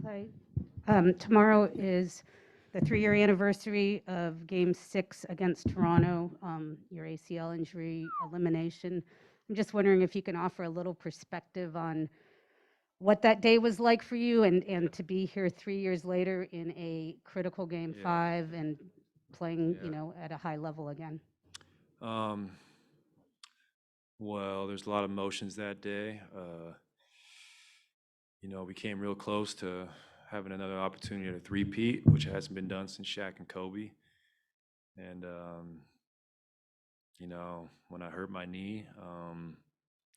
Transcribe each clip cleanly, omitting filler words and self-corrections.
Clay. Tomorrow is the 3-year anniversary of Game 6 against Toronto, your ACL injury elimination. I'm just wondering if you can offer a little perspective on what that day was like for you and to be here 3 years later in a critical Game Yeah, 5 and playing, yeah. at a high level again. Um, well, there's a lot of emotions that day. We came real close to having another opportunity at a three-peat, which hasn't been done since Shaq and Kobe. And when I hurt my knee,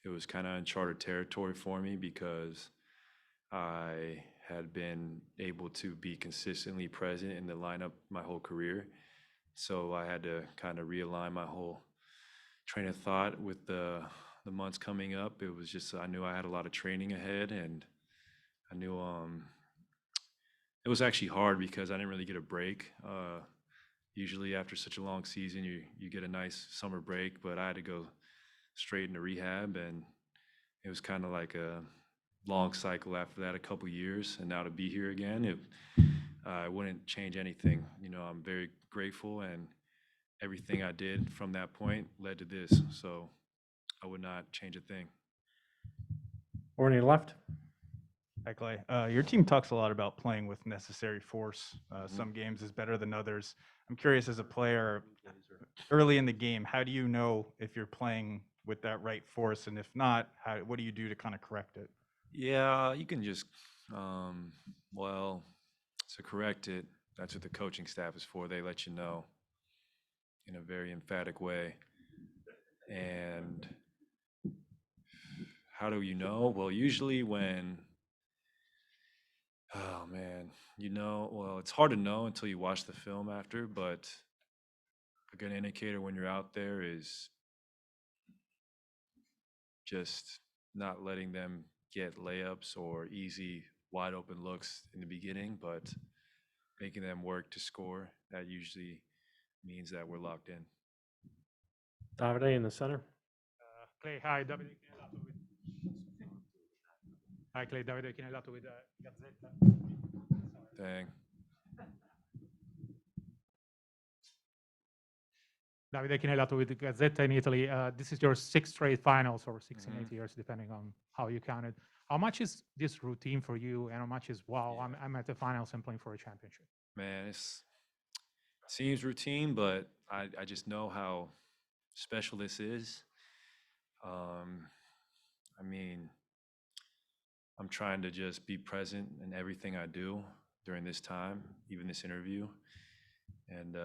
it was kind of uncharted territory for me because I had been able to be consistently present in the lineup my whole career. So I had to kind of realign my whole train of thought with the months coming up. It was just I knew I had a lot of training ahead, and I knew it was actually hard because I didn't really get a break. Usually after such a long season, you get a nice summer break, but I had to go straight into rehab, and it was kind of like a long cycle after that, a couple years, and now to be here again, I wouldn't change anything. I'm very grateful, and everything I did from that point led to this. So I would not change a thing. Or on your left. Hi, Clay. Your team talks a lot about playing with necessary force. Mhm. Some games is better than others. I'm curious, as a player, early in the game, how do you know if you're playing with that right force, and if not, what do you do to kind of correct it? Yeah, you can just, um, well, to correct it, that's what the coaching staff is for. They let you know in a very emphatic way. And how do you know? Well, usually when, oh man, well, it's hard to know until you watch the film after, but a good indicator when you're out there is just not letting them get layups or easy wide open looks in the beginning, but making them work to score. That usually means that we're locked in. Davide in the center. Clay, hi, Davide Chinellato with. Hi, Clay, Davide Chinellato with Gazzetta. Dang. Davide Chinellato with the Gazzetta in Italy. This is your sixth straight finals, or 6 and Mhm. 8 years, depending on how you count it. How much is this routine for you, and how much is wow? I'm at the finals and playing for a championship. Man, it seems routine, but I just know how special this is. Um, I mean, I'm trying to just be present in everything I do during this time, even this interview, and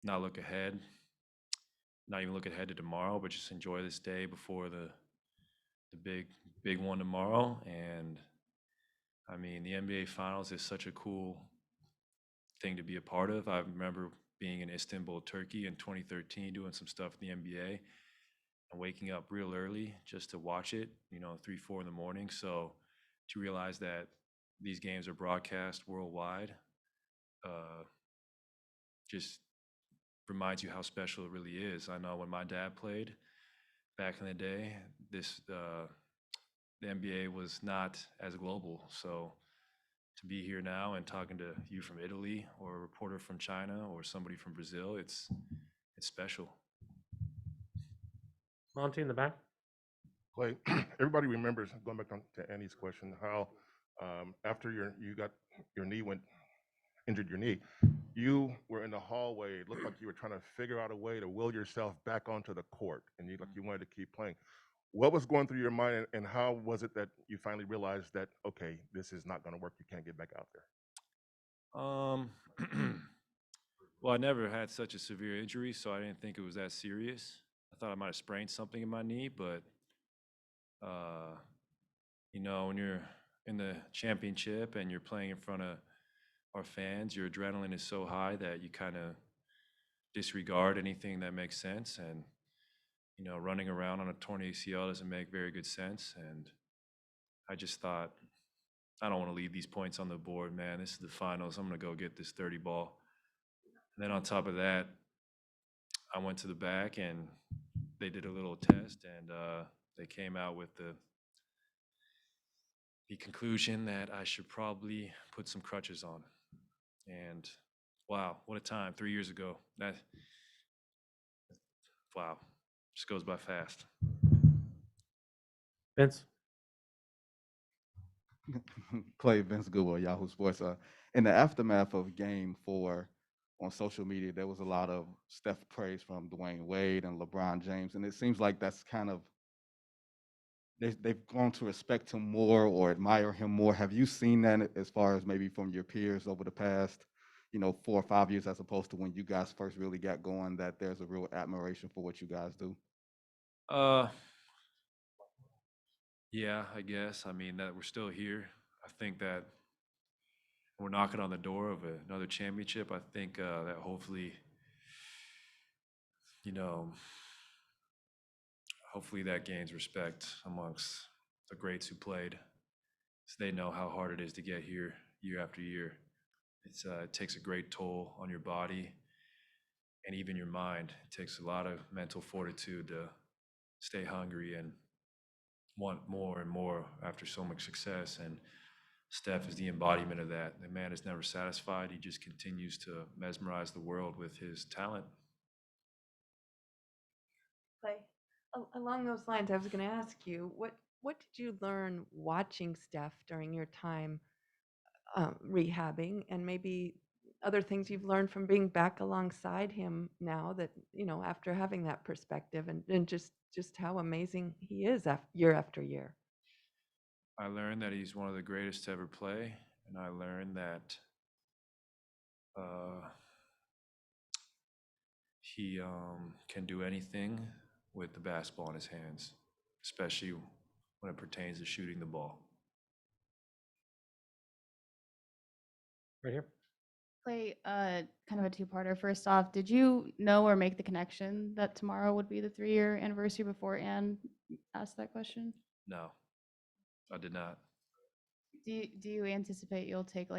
not look ahead, not even look ahead to tomorrow, but just enjoy this day before the big one tomorrow. And I mean, the NBA Finals is such a cool thing to be a part of. I remember being in Istanbul, Turkey in 2013, doing some stuff in the NBA and waking up real early just to watch it, 3, 4 in the morning. So to realize that these games are broadcast worldwide uh, just reminds you how special it really is. I know when my dad played back in the day, the NBA was not as global. So to be here now and talking to you from Italy or a reporter from China or somebody from Brazil, it's special. Monty in the back. Clay, everybody remembers going back to Annie's question how after you got your knee went injured your knee, you were in the hallway. It looked like you were trying to figure out a way to will yourself back onto the court, and you wanted to keep playing. What was going through your mind, and how was it that you finally realized that okay, this is not going to work? You can't get back out there. Um, well, I never had such a severe injury, so I didn't think it was that serious. I thought I might have sprained something in my knee, but uh, when you're in the championship and you're playing in front of our fans, your adrenaline is so high that you kind of disregard anything that makes sense. And running around on a torn ACL doesn't make very good sense. And I just thought, I don't want to leave these points on the board, man. This is the finals. I'm going to go get this 30 ball. And then on top of that, I went to the back and they did a little test, and they came out with the conclusion that I should probably put some crutches on. And wow, what a time! 3 years ago. Wow, just goes by fast. Vince? Clay, Vince Goodwill, Yahoo Sports. In the aftermath of Game 4 on social media, there was a lot of Steph praise from Dwayne Wade and LeBron James, and it seems like that's kind of they've grown to respect him more or admire him more. Have you seen that as far as maybe from your peers over the past, 4 or 5 years, as opposed to when you guys first really got going, that there's a real admiration for what you guys do? Uh, yeah, I guess. I mean, that we're still here. I think that we're knocking on the door of another championship. I think that hopefully, you know, hopefully that gains respect amongst the greats who played, so they know how hard it is to get here year after year. It takes a great toll on your body and even your mind. It takes a lot of mental fortitude to stay hungry and want more and more after so much success. And Steph is the embodiment of that. The man is never satisfied. He just continues to mesmerize the world with his talent. Clay, along those lines, I was going to ask you, what did you learn watching Steph during your time rehabbing, and maybe other things you've learned from being back alongside him now that, after having that perspective and just how amazing he is year after year? I learned that he's one of the greatest to ever play, and I learned that he can do anything with the basketball in his hands, especially when it pertains to shooting the ball. Right here. Clay, kind of a two-parter. First off, did you know or make the connection that tomorrow would be the 3-year anniversary before Ann asked that question? No, I did not. Do you anticipate you'll take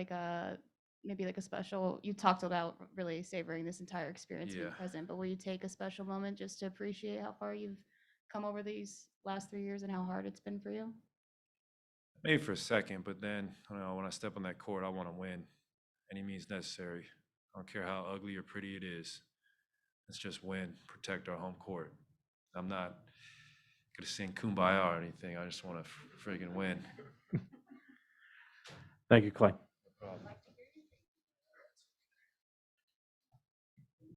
maybe like a special, you talked about really savoring this entire experience being Yeah. present, but will you take a special moment just to appreciate how far you've come over these last 3 years and how hard it's been for you? Maybe for a second, but then, when I step on that court, I want to win. Any means necessary. I don't care how ugly or pretty it is. Let's just win, protect our home court. I'm not gonna sing Kumbaya or anything. I just want to friggin' win. Thank you, Clay. No problem.